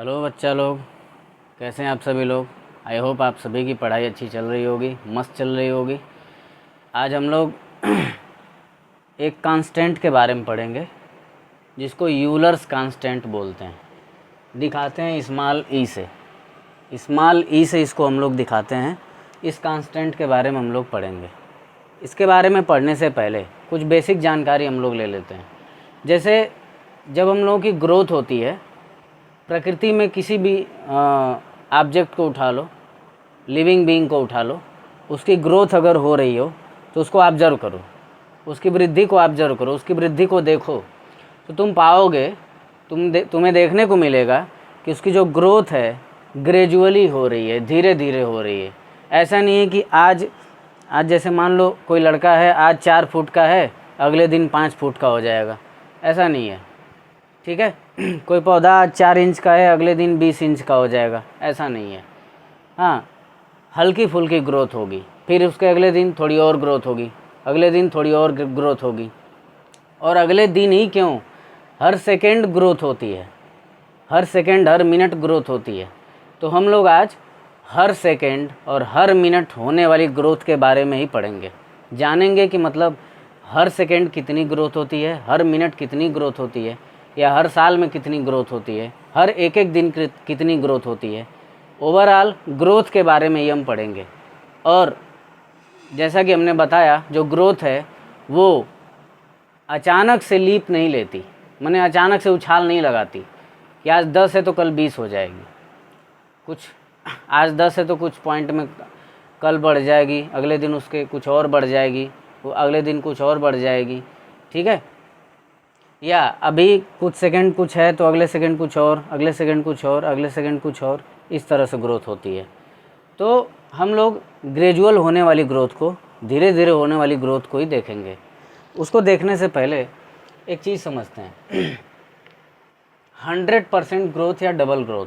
Hello बच्चा लोग, कैसे हैं आप सभी लोग। आई होप आप सभी की पढ़ाई अच्छी चल रही होगी, मस्त चल रही होगी। आज हम लोग एक कांस्टेंट के बारे में पढ़ेंगे जिसको यूलर्स कांस्टेंट बोलते हैं। दिखाते हैं स्मॉल ई से, इसको हम लोग दिखाते हैं। इस कांस्टेंट के बारे में हम लोग पढ़ेंगे। इसके बारे में पढ़ने से पहले कुछ बेसिक जानकारी हम लोग ले लेते हैं। जैसे जब हम लोगों की ग्रोथ होती है प्रकृति में, किसी भी ऑब्जेक्ट को उठा लो, लिविंग बीइंग को उठा लो, उसकी ग्रोथ अगर हो रही हो तो उसको ऑब्जर्व करो, उसकी वृद्धि को ऑब्जर्व करो, उसकी वृद्धि को देखो, तो तुम पाओगे, तुम्हें देखने को मिलेगा कि उसकी जो ग्रोथ है ग्रेजुअली हो रही है, धीरे धीरे हो रही है। ऐसा नहीं है कि आज जैसे मान लो कोई लड़का है, आज 4 फुट का है, अगले दिन 5 फुट का हो जाएगा, ऐसा नहीं है। ठीक है कोई पौधा आज 4 इंच का है, अगले दिन 20 इंच का हो जाएगा, ऐसा नहीं है। हाँ, हल्की फुल्की ग्रोथ होगी, फिर उसके अगले दिन थोड़ी और ग्रोथ होगी, अगले दिन थोड़ी और ग्रोथ होगी, और अगले दिन ही क्यों, हर सेकंड ग्रोथ होती है, हर सेकंड हर मिनट ग्रोथ होती है। तो हम लोग आज हर सेकंड और हर मिनट होने वाली ग्रोथ के बारे में ही पढ़ेंगे, जानेंगे कि मतलब हर सेकंड कितनी ग्रोथ होती है, हर मिनट कितनी ग्रोथ होती है, या हर साल में कितनी ग्रोथ होती है, हर एक एक दिन कितनी ग्रोथ होती है। ओवरऑल ग्रोथ के बारे में ही हम पढ़ेंगे। और जैसा कि हमने बताया, जो ग्रोथ है वो अचानक से लीप नहीं लेती, माने अचानक से उछाल नहीं लगाती कि आज 10 है तो कल 20 हो जाएगी, कुछ आज 10 है तो कुछ पॉइंट में कल बढ़ जाएगी, अगले दिन उसके कुछ और बढ़ जाएगी, वो अगले दिन कुछ और बढ़ जाएगी। ठीक है, या अभी कुछ सेकंड कुछ है तो अगले सेकंड कुछ और, अगले सेकंड कुछ और, अगले सेकंड कुछ और, इस तरह से ग्रोथ होती है। तो हम लोग ग्रेजुअल होने वाली ग्रोथ को, धीरे धीरे होने वाली ग्रोथ को ही देखेंगे। उसको देखने से पहले एक चीज़ समझते हैं 100% ग्रोथ या डबल ग्रोथ।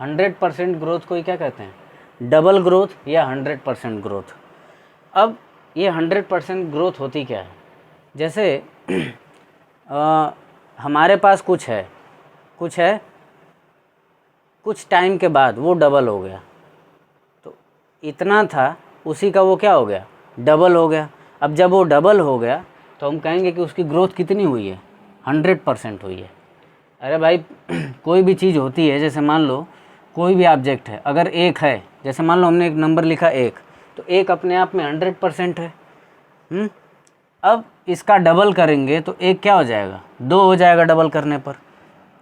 100% ग्रोथ को ही क्या कहते हैं, डबल ग्रोथ या 100% ग्रोथ। अब ये 100% ग्रोथ होती क्या है, जैसे हमारे पास कुछ है, कुछ टाइम के बाद वो डबल हो गया, तो इतना था उसी का वो क्या हो गया, डबल हो गया। अब जब वो डबल हो गया तो हम कहेंगे कि उसकी ग्रोथ कितनी हुई है, 100% हुई है। अरे भाई कोई भी चीज़ होती है, जैसे मान लो कोई भी ऑब्जेक्ट है, अगर 1 है, जैसे मान लो हमने एक नंबर लिखा 1, तो 1 अपने आप में 100% है। अब इसका डबल करेंगे तो 1 क्या हो जाएगा, 2 हो जाएगा डबल करने पर।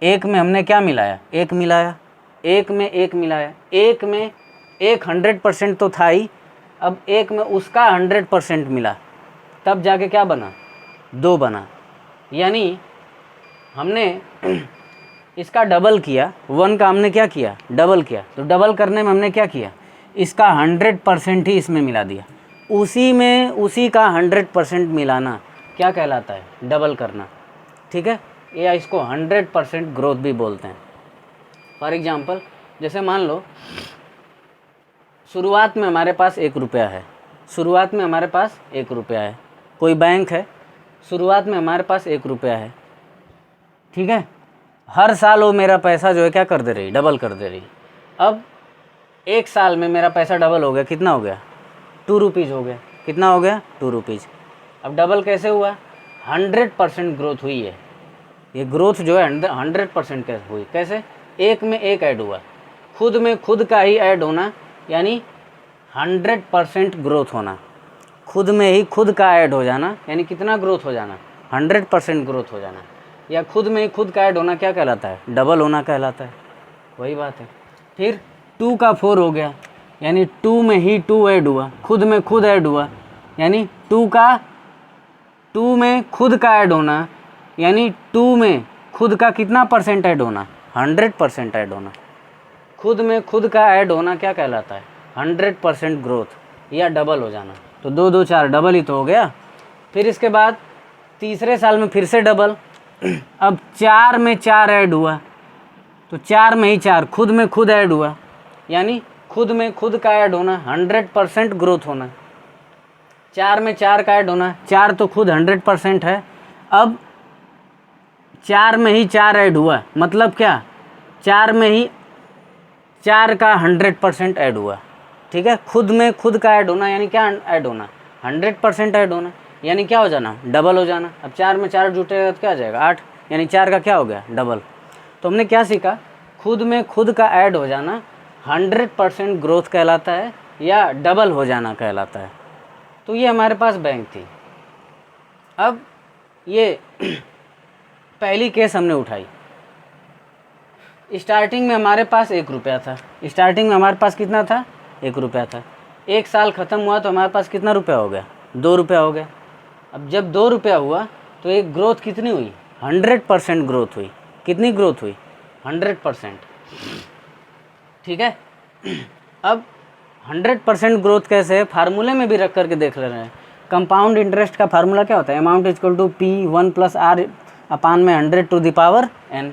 1 में हमने क्या मिलाया, 1 मिलाया, 1 में 1 मिलाया, 1 में 100% तो था ही, अब 1 में उसका 100% मिला, तब जाके क्या बना, 2 बना। यानी हमने इसका डबल किया, 1 का हमने क्या किया, डबल किया, तो डबल करने में हमने क्या किया, इसका 100% ही इसमें मिला दिया। उसी में उसी का 100% मिलाना क्या कहलाता है, डबल करना। ठीक है, या इसको 100% ग्रोथ भी बोलते हैं। फॉर एग्जांपल, जैसे मान लो शुरुआत में हमारे पास 1 रुपया है, शुरुआत में हमारे पास 1 रुपया है, कोई बैंक है, शुरुआत में हमारे पास 1 रुपया है। ठीक है, हर साल वो मेरा पैसा जो है क्या कर दे रही, डबल कर दे रही। अब 1 साल में मेरा पैसा डबल हो गया, कितना हो गया, 2 रुपीज़ हो गया। कितना हो गया, 2 रुपीज़। अब डबल कैसे हुआ, 100% ग्रोथ हुई है। ये ग्रोथ जो है 100% कैसे हुई, कैसे, 1 में 1 ऐड हुआ, खुद में खुद का ही ऐड होना, यानी 100% ग्रोथ होना, खुद में ही खुद का ऐड हो जाना, यानी कितना ग्रोथ हो जाना, 100% ग्रोथ हो जाना। या खुद में ही खुद का ऐड होना क्या कहलाता है, डबल होना कहलाता है। वही बात है। फिर 2 का 4 हो गया, यानी 2 में ही 2 ऐड हुआ, खुद में खुद ऐड हुआ, यानी 2 में खुद का ऐड होना, यानी 2 में खुद का कितना परसेंट ऐड होना, 100% ऐड होना। खुद में खुद का ऐड होना क्या कहलाता है, 100% ग्रोथ या डबल हो जाना। तो 2 2 4 डबल ही तो हो गया। फिर इसके बाद तीसरे साल में फिर से डबल। अब 4 में 4 ऐड हुआ, तो 4 में ही 4 खुद में खुद ऐड हुआ, यानी खुद में खुद का ऐड होना, 100% ग्रोथ होना। 4 में 4 का ऐड होना, 4 तो खुद 100% है, अब 4 में ही 4 ऐड हुआ, मतलब क्या, 4 में ही 4 का 100% ऐड हुआ, ठीक है। खुद में खुद का ऐड होना यानी क्या ऐड होना, 100% ऐड होना, यानी क्या हो जाना, डबल हो जाना। अब 4 में 4 जुटेगा तो क्या आ जाएगा, 8, यानी 4 का क्या हो गया, डबल। तो हमने क्या सीखा, खुद में खुद का ऐड हो जाना 100% ग्रोथ कहलाता है या डबल हो जाना कहलाता है। तो ये हमारे पास बैंक थी। अब ये पहली केस हमने उठाई। स्टार्टिंग में हमारे पास 1 रुपया था, स्टार्टिंग में हमारे पास कितना था, 1 रुपया था। 1 साल ख़त्म हुआ तो हमारे पास कितना रुपया हो गया, 2 रुपया हो गया। अब जब 2 रुपया हुआ तो एक ग्रोथ कितनी हुई, 100% ग्रोथ हुई। कितनी ग्रोथ हुई, 100%, ठीक है। अब 100% ग्रोथ कैसे है, फार्मूले में भी रख करके देख ले रहे हैं। कंपाउंड इंटरेस्ट का फार्मूला क्या होता है, amount is equal to P1 + R अपान में 100 टू द पावर n।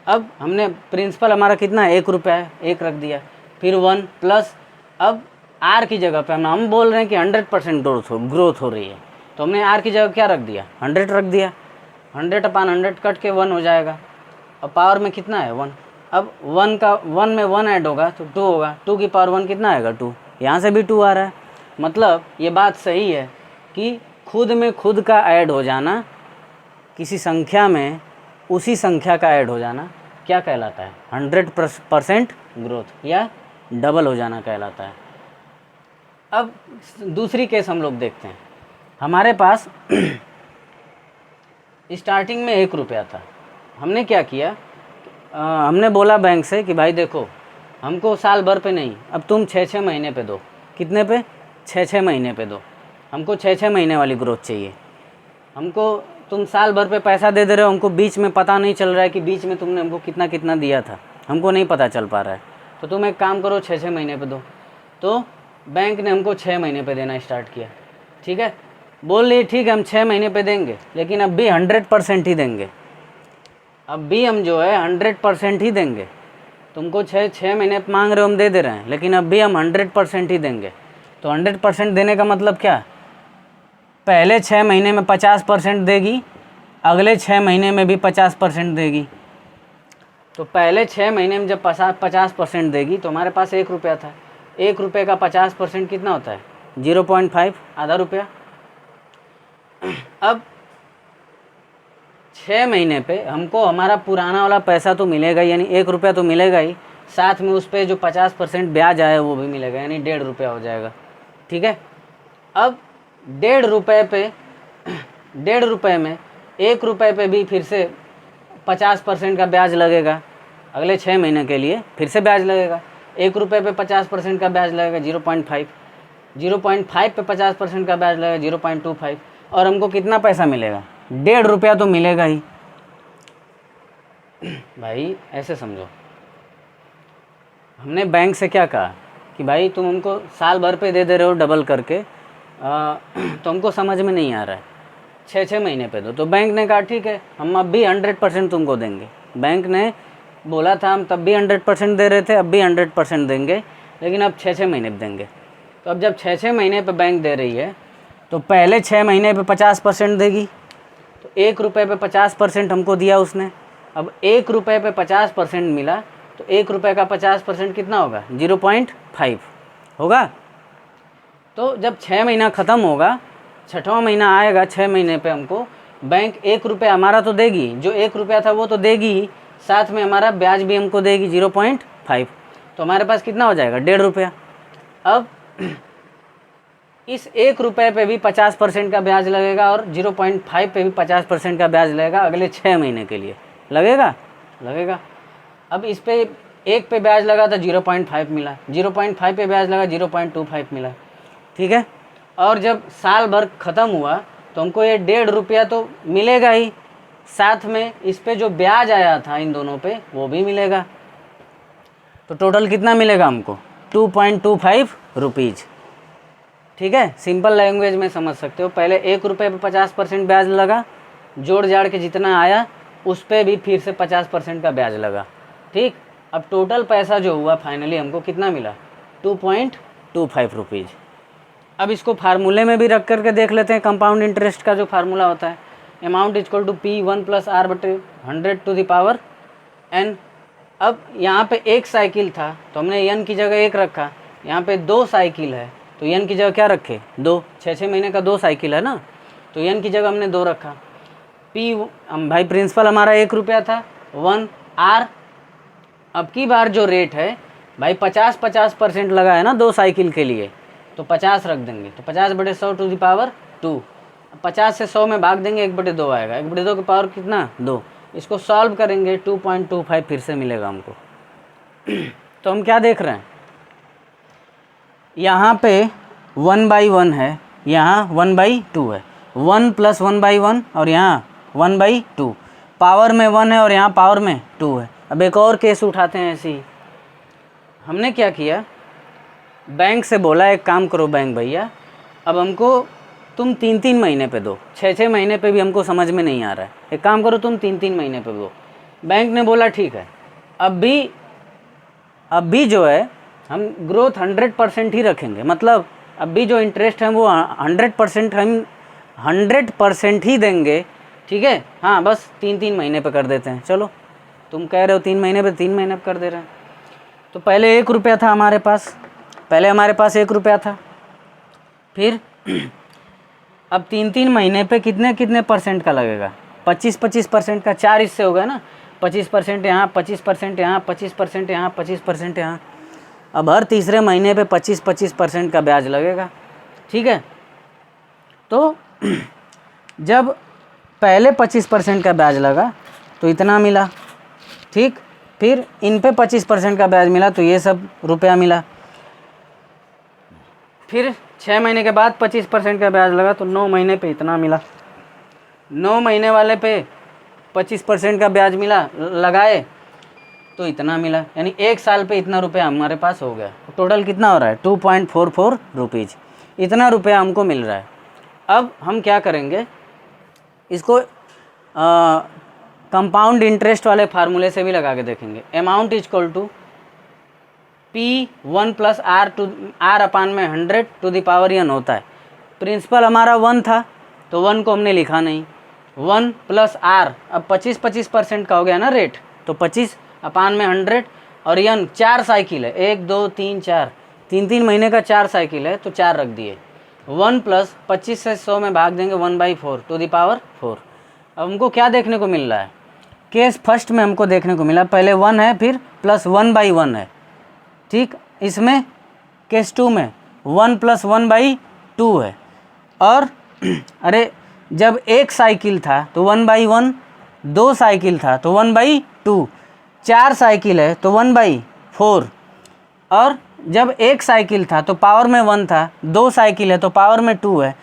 अब हमने प्रिंसिपल हमारा कितना है, 1 रुपया है, 1 रख दिया, फिर 1 प्लस, अब R की जगह पे हम बोल रहे हैं कि 100% ग्रोथ हो रही है, तो हमने R की जगह क्या रख दिया, 100 रख दिया। 100 अपान 100 कट के 1 हो जाएगा। अब पावर में कितना है, 1। अब 1 में 1 ऐड होगा तो 2 होगा, 2 की पावर 1 कितना आएगा, 2। यहाँ से भी 2 आ रहा है। मतलब ये बात सही है कि खुद में खुद का ऐड हो जाना, किसी संख्या में उसी संख्या का ऐड हो जाना क्या कहलाता है, 100% ग्रोथ या डबल हो जाना कहलाता है। अब दूसरी केस हम लोग देखते हैं। हमारे पास स्टार्टिंग में 1 रुपया था। हमने क्या किया, हमने बोला बैंक से कि भाई देखो हमको साल भर पे नहीं, अब तुम 6-6 महीने पे दो। कितने पे, 6-6 महीने पे दो। हमको 6-6 महीने वाली ग्रोथ चाहिए। हमको तुम साल भर पे पैसा दे रहे हो, हमको बीच में पता नहीं चल रहा है कि बीच में तुमने हमको कितना कितना दिया था, हमको नहीं पता चल पा रहा है। तो तुम एक काम करो, 6-6 महीने पे दो। तो बैंक ने हमको 6 महीने पे देना स्टार्ट किया, ठीक है। बोल लिए ठीक है हम 6 महीने पे देंगे, लेकिन अब भी 100% ही देंगे। अब भी हम जो है 100% ही देंगे। तुमको 6 महीने मांग रहे हो, हम दे दे रहे हैं, लेकिन अब भी हम 100% ही देंगे। तो 100% देने का मतलब क्या, पहले 6 महीने में 50% देगी, अगले 6 महीने में भी 50% देगी। तो पहले 6 महीने में जब 50% देगी तो हमारे पास 1 रुपया था। 1 रुपये का 50% कितना होता है, 0.5, आधा रुपया। अब 6 महीने पे हमको हमारा पुराना वाला पैसा तो मिलेगा, यानी 1 रुपया तो मिलेगा ही, साथ में उस पर जो 50% ब्याज आया वो भी मिलेगा, यानी 1.5 रुपया हो जाएगा, ठीक है। अब 1.5 रुपये पे 1.5 रुपये में 1 रुपये पे भी फिर से 50% का ब्याज लगेगा। अगले 6 महीने के लिए फिर से ब्याज लगेगा। 1 रुपये पे 50% का ब्याज लगेगा 0.5, 0.5 पे 50% का ब्याज लगेगा 0.25, और हमको कितना पैसा मिलेगा, 1.5 रुपया तो मिलेगा ही। भाई ऐसे समझो, हमने बैंक से क्या कहा कि भाई तुम हमको साल भर पे दे रहे हो डबल करके, तो हमको समझ में नहीं आ रहा है, 6-6 महीने पे दो। तो बैंक ने कहा ठीक है हम अब भी 100% तुमको देंगे। बैंक ने बोला था हम तब भी 100% दे रहे थे, अब भी 100% देंगे, लेकिन अब 6-6 महीने पे देंगे। तो अब जब 6-6 महीने पे बैंक दे रही है तो पहले 6 महीने पे 50% देगी। तो 1 रुपये पे 50% हमको दिया उसने। अब 1 रुपये पे 50% मिला तो 1 रुपये का 50% कितना होगा, 0.5 होगा। तो जब 6 महीना ख़त्म होगा, 6वां महीना आएगा, 6 महीने पे हमको बैंक 1 रुपया हमारा तो देगी, जो 1 रुपया था वो तो देगी ही, साथ में हमारा ब्याज भी हमको देगी 0.5। तो हमारे पास कितना हो जाएगा, 1.5 रुपया। अब इस 1 रुपये पे भी 50% का ब्याज लगेगा और 0.5 पे भी 50% का ब्याज लगेगा अगले 6 महीने के लिए, लगेगा। अब इस पे 1 पे ब्याज लगा तो 0.5 मिला, 0.5 पे ब्याज लगा 0.25 मिला, ठीक है। और जब साल भर ख़त्म हुआ तो हमको ये 1.5 रुपया तो मिलेगा ही, साथ में इस पे जो ब्याज आया था इन दोनों पे वो भी मिलेगा। तो टोटल कितना मिलेगा हमको, 2.25 रुपीज़, ठीक है। सिंपल लैंग्वेज में समझ सकते हो। पहले 1 रुपये पे 50% ब्याज लगा, जोड़ जाड़ के जितना आया उस पर भी फिर से 50% का ब्याज लगा, ठीक। अब टोटल पैसा जो हुआ फाइनली हमको कितना मिला, 2.25 रुपीज़। अब इसको फार्मूले में भी रख करके देख लेते हैं। कंपाउंड इंटरेस्ट का जो फार्मूला होता है, amount is equal to P1 + R/100 to the power n। अब यहाँ पे एक साइकिल था तो हमने n की जगह 1 रखा, यहाँ पे 2 साइकिल है तो n की जगह क्या रखे 2, 6 महीने का 2 साइकिल है ना, तो n की जगह हमने 2 रखा। P भाई प्रिंसिपल हमारा 1 रुपया था 1 R। अब की बार जो रेट है भाई 50% लगा है ना 2 साइकिल के लिए, तो 50 रख देंगे, तो 50/100 टू द पावर 2। 50 से 100 में भाग देंगे 1/2 आएगा, 1/2 की पावर कितना 2। इसको सॉल्व करेंगे 2.25 फिर से मिलेगा हमको। तो हम क्या देख रहे हैं, यहाँ पे 1/1 है, यहाँ 1/2 है, 1 + 1/1 और यहाँ 1/2, पावर में 1 है और यहाँ पावर में 2 है। अब एक और केस उठाते हैं ऐसे ही। हमने क्या किया, बैंक से बोला एक काम करो बैंक भैया, अब हमको तुम 3-3 महीने पे दो, 6-6 महीने पे भी हमको समझ में नहीं आ रहा है, एक काम करो तुम 3-3 महीने पे दो। बैंक ने बोला ठीक है। अब भी जो है हम ग्रोथ 100% ही रखेंगे, मतलब अब भी जो इंटरेस्ट है वो 100% हम 100% ही देंगे, ठीक है। हाँ बस 3-3 महीने पे कर देते हैं, चलो तुम कह रहे हो 3 महीने पे, 3 महीने पे कर दे रहे हैं। तो पहले 1 रुपया था हमारे पास, पहले हमारे पास 1 रुपया था, फिर अब 3-3 महीने पे कितने % का लगेगा, 25% का, 4 इससे हो गया ना, 25% यहाँ, 25% यहाँ, 25% यहाँ, 25% यहाँ। अब हर तीसरे महीने पे 25% का ब्याज लगेगा, ठीक है। तो जब पहले 25% का ब्याज लगा तो इतना मिला, ठीक, फिर इन पे 25% का ब्याज मिला तो ये सब रुपया मिला, फिर 6 महीने के बाद 25% का ब्याज लगा तो 9 महीने पे इतना मिला, 9 महीने वाले पे 25% का ब्याज मिला, लगाए तो इतना मिला, यानी 1 साल पे इतना रुपया हमारे पास हो गया। टोटल कितना हो रहा है 2.44 रुपीज़, इतना रुपया हमको मिल रहा है। अब हम क्या करेंगे, इसको कंपाउंड इंटरेस्ट वाले फार्मूले से भी लगा के देखेंगे। Amount = P1 + R/100 to the power n होता है। प्रिंसिपल हमारा 1 था तो 1 को हमने लिखा नहीं, 1 + R, अब 25% का हो गया ना रेट, तो 25/100 और n 4 साइकिल है, 1 2 3 4, 3-3 महीने का 4 साइकिल है तो 4 रख दिए। 1 + 25 से 100 में भाग देंगे 1/4 टू द पावर 4। अब हमको क्या देखने को मिल रहा है, केस फर्स्ट में हमको देखने को मिला पहले 1 है फिर प्लस 1/1 है, ठीक। इसमें केस 2 में 1 + 1/2 है, और अरे जब 1 साइकिल था तो 1/1, 2 साइकिल था तो 1/2, 4 साइकिल है तो 1/4, और जब 1 साइकिल था तो पावर में 1 था, 2 साइकिल है तो पावर में 2 है,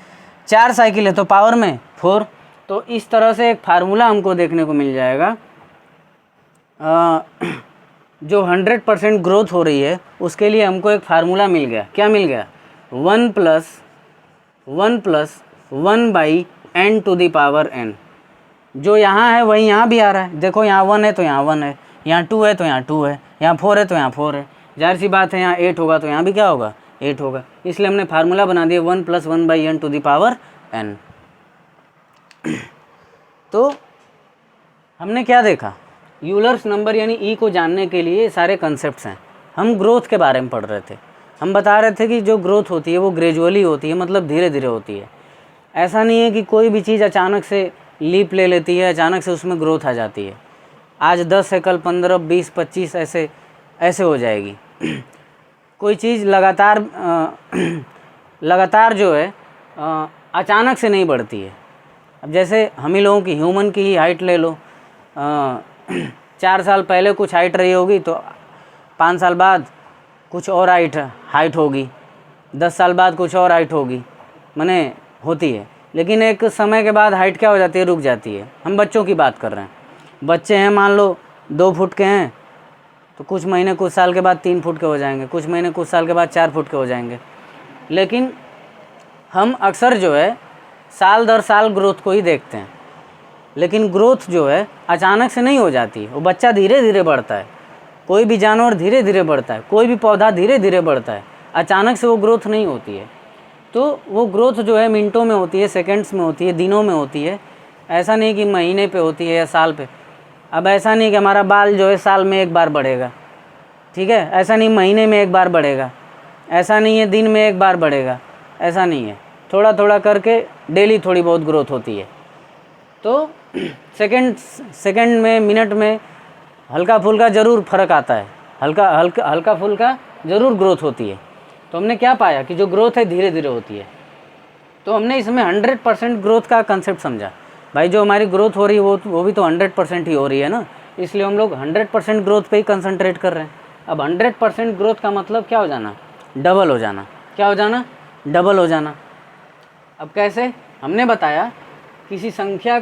4 साइकिल है तो पावर में 4। तो इस तरह से एक फार्मूला हमको देखने को मिल जाएगा, जो 100% ग्रोथ हो रही है उसके लिए हमको एक फार्मूला मिल गया। क्या मिल गया, 1 + 1/n to the power n। जो यहाँ है वही यहाँ भी आ रहा है, देखो यहाँ 1 है तो यहाँ 1 है, यहाँ 2 है तो यहाँ 2 है, यहाँ 4 है तो यहाँ 4 है, जाहिर सी बात है यहाँ 8 होगा तो यहाँ भी क्या होगा 8 होगा, इसलिए हमने फार्मूला बना दिया 1 + 1/n to the power n। तो हमने क्या देखा, यूलर्स नंबर यानी ई को जानने के लिए सारे कंसेप्ट्स हैं। हम ग्रोथ के बारे में पढ़ रहे थे, हम बता रहे थे कि जो ग्रोथ होती है वो ग्रेजुअली होती है, मतलब धीरे धीरे होती है। ऐसा नहीं है कि कोई भी चीज़ अचानक से लीप ले लेती है, अचानक से उसमें ग्रोथ आ जाती है, आज 10 है कल 15 20 25 ऐसे हो जाएगी। कोई चीज़ लगातार जो है अचानक से नहीं बढ़ती है। अब जैसे हम ही लोगों की ह्यूमन की ही हाइट ले लो, 4 साल पहले कुछ हाइट रही होगी तो 5 साल बाद कुछ और हाइट होगी, 10 साल बाद कुछ और हाइट होगी, माने होती है। लेकिन एक समय के बाद हाइट क्या हो जाती है, रुक जाती है। हम बच्चों की बात कर रहे हैं, बच्चे हैं मान लो 2 फुट के हैं तो कुछ महीने कुछ साल के बाद 3 फुट के हो जाएंगे, कुछ महीने कुछ साल के बाद 4 फुट के हो जाएंगे। लेकिन हम अक्सर जो है साल दर साल ग्रोथ को ही देखते हैं, लेकिन ग्रोथ जो है अचानक से नहीं हो जाती है। वो बच्चा धीरे धीरे बढ़ता है, कोई भी जानवर धीरे धीरे बढ़ता है, कोई भी पौधा धीरे धीरे बढ़ता है, अचानक से वो ग्रोथ नहीं होती है। तो वो ग्रोथ जो है मिनटों में होती है, सेकंड्स में होती है, दिनों में होती है। ऐसा नहीं कि महीने पे होती है या साल पे। अब ऐसा नहीं कि हमारा बाल जो है साल में एक बार बढ़ेगा, ठीक है, ऐसा नहीं महीने में एक बार बढ़ेगा, ऐसा नहीं है दिन में एक बार बढ़ेगा, ऐसा नहीं है, थोड़ा थोड़ा करके डेली थोड़ी बहुत ग्रोथ होती है। तो सेकंड में, मिनट में हल्का फुल्का ज़रूर फ़र्क आता है, हल्का फुल्का ज़रूर ग्रोथ होती है। तो हमने क्या पाया कि जो ग्रोथ है धीरे धीरे होती है। तो हमने इसमें 100% ग्रोथ का कंसेप्ट समझा। भाई जो हमारी ग्रोथ हो रही है वो भी तो 100% ही हो रही है ना, इसलिए हम लोग 100% ग्रोथ पे ही कंसंट्रेट कर रहे हैं। अब 100% ग्रोथ का मतलब क्या हो जाना? डबल हो जाना। क्या हो जाना? डबल हो जाना। अब कैसे? हमने बताया किसी संख्या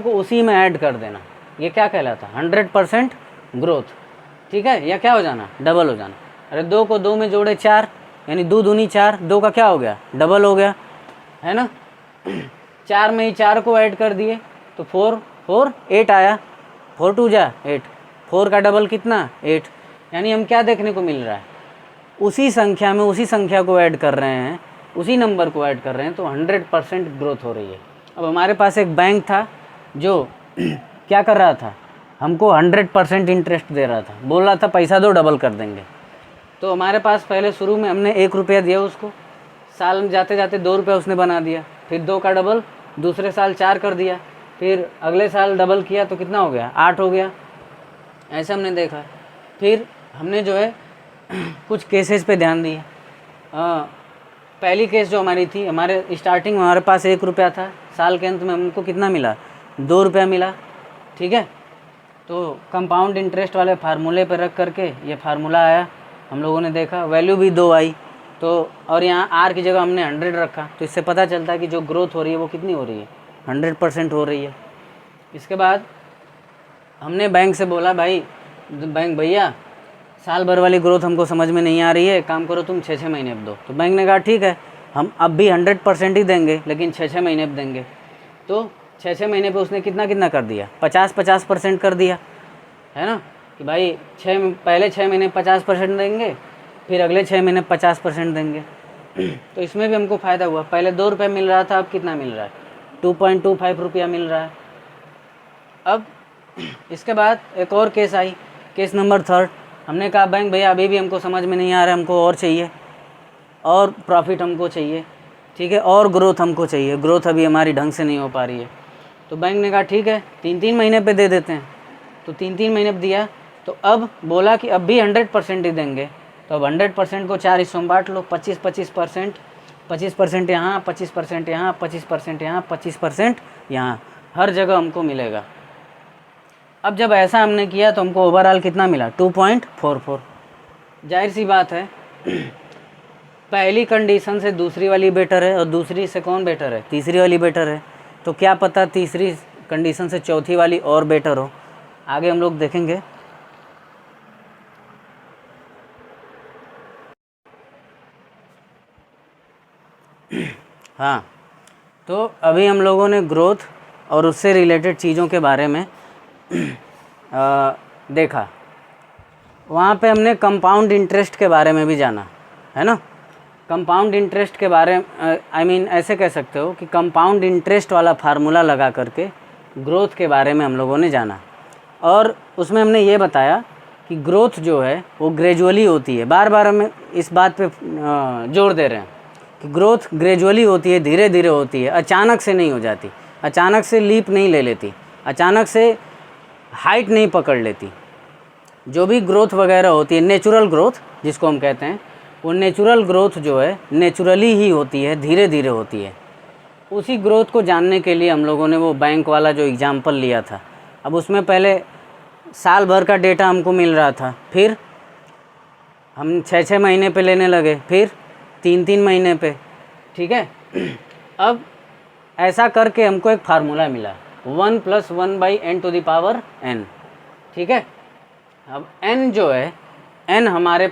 को उसी में ऐड कर देना, ये क्या कहलाता है? 100% ग्रोथ, ठीक है। या क्या हो जाना? डबल हो जाना। अरे 2 को 2 में जोड़े 4, यानी 2 दूनी 4, 2 का क्या हो गया? डबल हो गया, है ना। 4 में ही 4 को ऐड कर दिए तो 4 8 आया, 4 2 जा 8, 4 का डबल कितना? 8। यानी हम क्या देखने को मिल रहा है? उसी संख्या में उसी संख्या को ऐड कर रहे हैं, उसी नंबर को ऐड कर रहे हैं, तो 100% ग्रोथ हो रही है। अब हमारे पास एक बैंक था जो क्या कर रहा था? हमको 100% इंटरेस्ट दे रहा था, बोल रहा था पैसा दो डबल कर देंगे। तो हमारे पास पहले शुरू में हमने 1 रुपया दिया उसको, साल में जाते जाते 2 रुपये उसने बना दिया, फिर 2 का डबल दूसरे साल 4 कर दिया, फिर अगले साल डबल किया तो कितना हो गया? 8 हो गया। ऐसे हमने देखा। फिर हमने जो है कुछ केसेस पे ध्यान दिए। पहली केस जो हमारी थी, हमारे स्टार्टिंग में हमारे पास 1 रुपया था, साल के अंत में हमको कितना मिला? 2 रुपया मिला, ठीक है। तो कंपाउंड इंटरेस्ट वाले फार्मूले पर रख करके ये फार्मूला आया, हम लोगों ने देखा, वैल्यू भी 2 आई। तो और यहाँ आर की जगह हमने 100 रखा, तो इससे पता चलता है कि जो ग्रोथ हो रही है वो कितनी हो रही है? 100% हो रही है। इसके बाद हमने बैंक से बोला, भाई बैंक भैया साल भर वाली ग्रोथ हमको समझ में नहीं आ रही है, काम करो तुम 6-6 महीने अब दो। तो बैंक ने कहा ठीक है, हम अब भी 100% ही देंगे, लेकिन 6-6 महीने अब देंगे। तो 6-6 महीने पे उसने कितना कर दिया? 50-50% कर दिया, है ना, कि भाई पहले 6 महीने 50% देंगे, फिर अगले 6 महीने 50% देंगे। तो इसमें भी हमको फ़ायदा हुआ। पहले 2 रुपये मिल रहा था, अब कितना मिल रहा है? 2.25 रुपया मिल रहा है। अब इसके बाद एक और केस आई, केस नंबर 3। हमने कहा बैंक भैया अभी भी हमको समझ में नहीं आ रहा है, हमको और चाहिए, और प्रॉफिट हमको चाहिए, ठीक है, और ग्रोथ हमको चाहिए, ग्रोथ अभी हमारी ढंग से नहीं हो पा रही है। तो बैंक ने कहा ठीक है 3-3 महीने पे दे देते हैं। तो 3-3 महीने पे दिया, तो अब बोला कि अब भी 100% ही देंगे। तो अब 100% को 4 हिस्सों में बांट लो, 25% 25% यहाँ, 25% यहाँ, 25% यहाँ, 25% यहाँ, हर जगह हमको मिलेगा। अब जब ऐसा हमने किया तो हमको ओवरऑल कितना मिला? 2.44। जाहिर सी बात है पहली कंडीशन से दूसरी वाली बेटर है, और दूसरी से कौन बेटर है? तीसरी वाली बेटर है। तो क्या पता तीसरी कंडीशन से चौथी वाली और बेटर हो, आगे हम लोग देखेंगे। हाँ, तो अभी हम लोगों ने ग्रोथ और उससे रिलेटेड चीज़ों के बारे में देखा। वहाँ पे हमने कंपाउंड इंटरेस्ट के बारे में भी जाना, है ना। कंपाउंड इंटरेस्ट के बारे में ऐसे कह सकते हो कि कंपाउंड इंटरेस्ट वाला फार्मूला लगा करके ग्रोथ के बारे में हम लोगों ने जाना। और उसमें हमने ये बताया कि ग्रोथ जो है वो ग्रेजुअली होती है। बार बार हम इस बात पे जोर दे रहे हैं कि ग्रोथ ग्रेजुअली होती है, धीरे धीरे होती है, अचानक से नहीं हो जाती, अचानक से लीप नहीं ले लेती, अचानक से हाइट नहीं पकड़ लेती। जो भी ग्रोथ वगैरह होती है, नेचुरल ग्रोथ जिसको हम कहते हैं, वो नेचुरल ग्रोथ जो है नेचुरली ही होती है, धीरे धीरे होती है। उसी ग्रोथ को जानने के लिए हम लोगों ने वो बैंक वाला जो एग्ज़ाम्पल लिया था। अब उसमें पहले साल भर का डेटा हमको मिल रहा था, फिर हम 6-6 महीने पे लेने लगे, फिर 3-3 महीने पे, ठीक है। अब ऐसा करके हमको एक फार्मूला मिला, 1 + 1/n, ठीक है। अब n जो है, n हमारे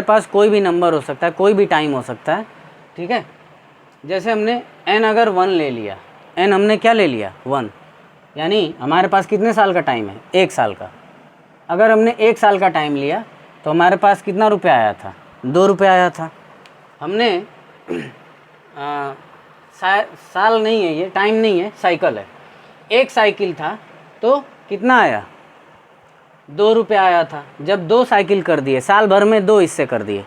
पास कोई भी नंबर हो सकता है, कोई भी टाइम हो सकता है, ठीक है। जैसे हमने n अगर 1 ले लिया, n हमने क्या ले लिया? 1, यानी हमारे पास कितने साल का टाइम है? 1 साल का। अगर हमने 1 साल का टाइम लिया तो हमारे पास कितना रुपया आया था? 2 रुपये आया था। हमने साल नहीं है, ये टाइम नहीं है, साइकिल है। एक साइकिल था तो कितना आया, 2 रुपये आया था। जब 2 साइकिल कर दिए, साल भर में 2 हिस्से कर दिए,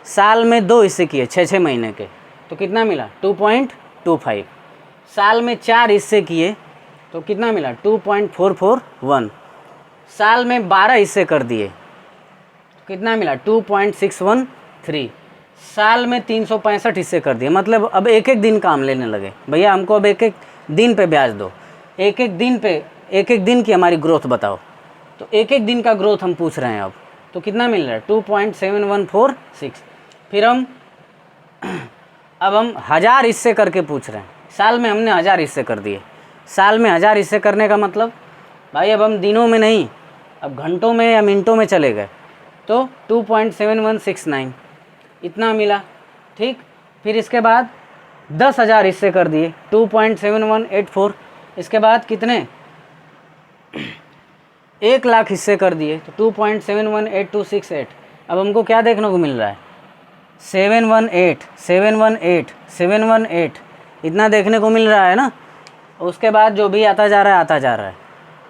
साल में 2 हिस्से किए 6-6 महीने के, तो कितना मिला 2.25। साल में 4 हिस्से किए तो कितना मिला 2.441। साल में 12 हिस्से कर दिए तो कितना मिला 2.613। साल में 365 हिस्से कर दिए, मतलब अब एक एक दिन काम लेने लगे, भैया हमको अब एक एक दिन पे ब्याज दो, एक एक दिन पे, एक एक दिन की हमारी ग्रोथ बताओ। तो एक एक दिन का ग्रोथ हम पूछ रहे हैं अब, तो कितना मिल रहा है 2.7146। फिर अब हम 1000 हिस्से करके पूछ रहे हैं। साल में हमने 1000 हिस्से कर दिए। साल में 1000 हिस्से करने का मतलब भाई अब हम दिनों में नहीं, अब घंटों में या मिनटों में चले गए, तो 2.7169 इतना मिला। ठीक, फिर इसके बाद 10,000 हिस्से कर दिए 2.7184। इसके बाद कितने 1 लाख हिस्से कर दिए तो 2.718268। अब हमको क्या देखने को मिल रहा है 718 718 718 इतना देखने को मिल रहा है ना। उसके बाद जो भी आता जा रहा है आता जा रहा है।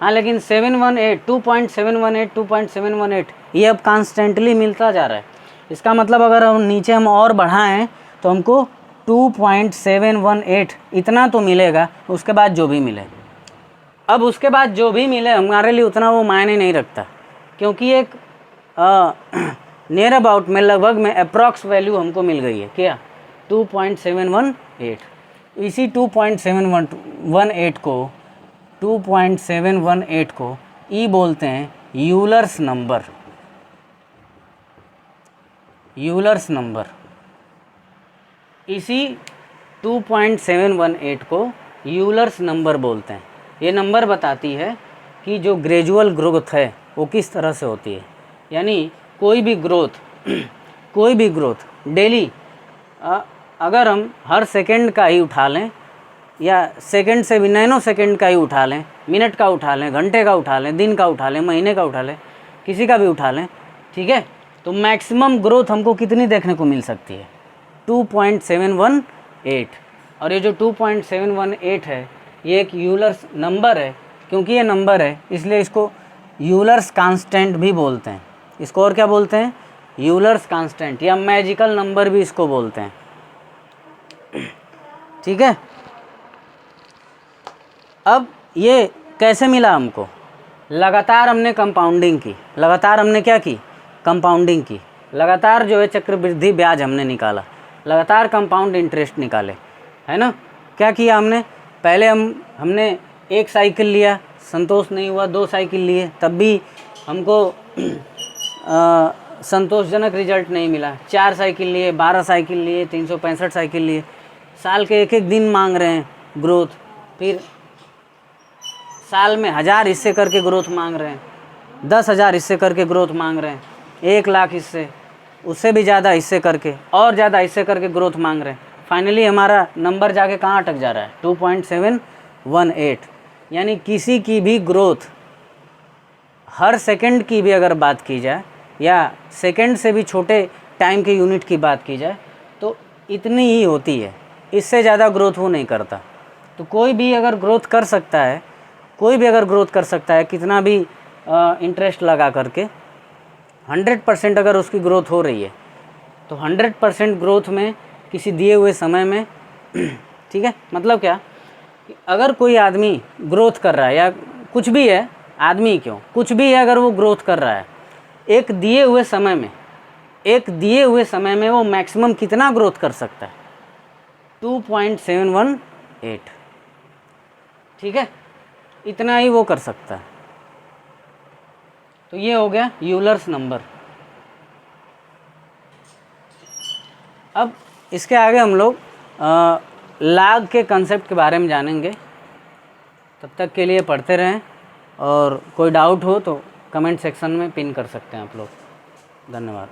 हाँ, लेकिन 718 2.718 2.718 ये अब कॉन्स्टेंटली मिलता जा रहा है। इसका मतलब अगर हम नीचे हम और बढ़ाएं तो हमको 2.718 इतना तो मिलेगा, उसके बाद जो भी मिले। अब उसके बाद जो भी मिले हमारे लिए उतना वो मायने नहीं रखता, क्योंकि एक नियर अबाउट में, लगभग में अप्रॉक्स वैल्यू हमको मिल गई है क्या 2.718। इसी 2.718 को ई बोलते हैं यूलर्स नंबर। यूलर्स नंबर, इसी 2.718 को यूलर्स नंबर बोलते हैं। ये नंबर बताती है कि जो ग्रेजुअल ग्रोथ है वो किस तरह से होती है। यानी कोई भी ग्रोथ डेली, अगर हम हर सेकंड का ही उठा लें, या सेकंड से भी नैनो सेकंड का ही उठा लें, मिनट का उठा लें, घंटे का उठा लें, दिन का उठा लें, महीने का उठा लें, किसी का भी उठा लें, ठीक है, तो मैक्सिमम ग्रोथ हमको कितनी देखने को मिल सकती है 2.718। और ये जो 2.718 है ये एक यूलर्स नंबर है। क्योंकि ये नंबर है इसलिए इसको यूलर्स कांस्टेंट भी बोलते हैं। इसको और क्या बोलते हैं, यूलर्स कांस्टेंट, या मैजिकल नंबर भी इसको बोलते हैं। ठीक है, अब ये कैसे मिला हमको, लगातार हमने कंपाउंडिंग की, लगातार हमने क्या की, कंपाउंडिंग की, लगातार जो है चक्रवृद्धि ब्याज हमने निकाला, लगातार कंपाउंड इंटरेस्ट निकाले, है ना। क्या किया हमने, पहले हमने 1 साइकिल लिया, संतोष नहीं हुआ, 2 साइकिल लिए, तब भी हमको संतोषजनक रिजल्ट नहीं मिला, 4 साइकिल लिए, 12 साइकिल लिए, 365 साइकिल लिए, साल के एक एक दिन मांग रहे हैं ग्रोथ, फिर साल में 1000 हिस्से करके ग्रोथ मांग रहे हैं, 10,000 हिस्से करके ग्रोथ मांग रहे हैं, 1 लाख हिस्से, उससे भी ज़्यादा हिस्से करके, और ज़्यादा हिस्से करके ग्रोथ मांग रहे हैं। फाइनली हमारा नंबर जाके कहाँ अटक जा रहा है 2.718। यानी किसी की भी ग्रोथ, हर सेकंड की भी अगर बात की जाए, या सेकंड से भी छोटे टाइम के यूनिट की बात की जाए, तो इतनी ही होती है, इससे ज़्यादा ग्रोथ वो नहीं करता। तो कोई भी अगर ग्रोथ कर सकता है, कोई भी अगर ग्रोथ कर सकता है, कितना भी इंटरेस्ट लगा करके, 100% अगर उसकी ग्रोथ हो रही है, तो 100% ग्रोथ में किसी दिए हुए समय में ठीक है, मतलब क्या, अगर कोई आदमी ग्रोथ कर रहा है, या कुछ भी है, आदमी क्यों, कुछ भी है, अगर वो ग्रोथ कर रहा है एक दिए हुए समय में वो मैक्सिमम कितना ग्रोथ कर सकता है 2.718। ठीक है, इतना ही वो कर सकता है। तो ये हो गया यूलर्स नंबर। अब इसके आगे हम लोग लाग के कंसेप्ट के बारे में जानेंगे। तब तक के लिए पढ़ते रहें, और कोई डाउट हो तो कमेंट सेक्शन में पिन कर सकते हैं आप लोग। धन्यवाद।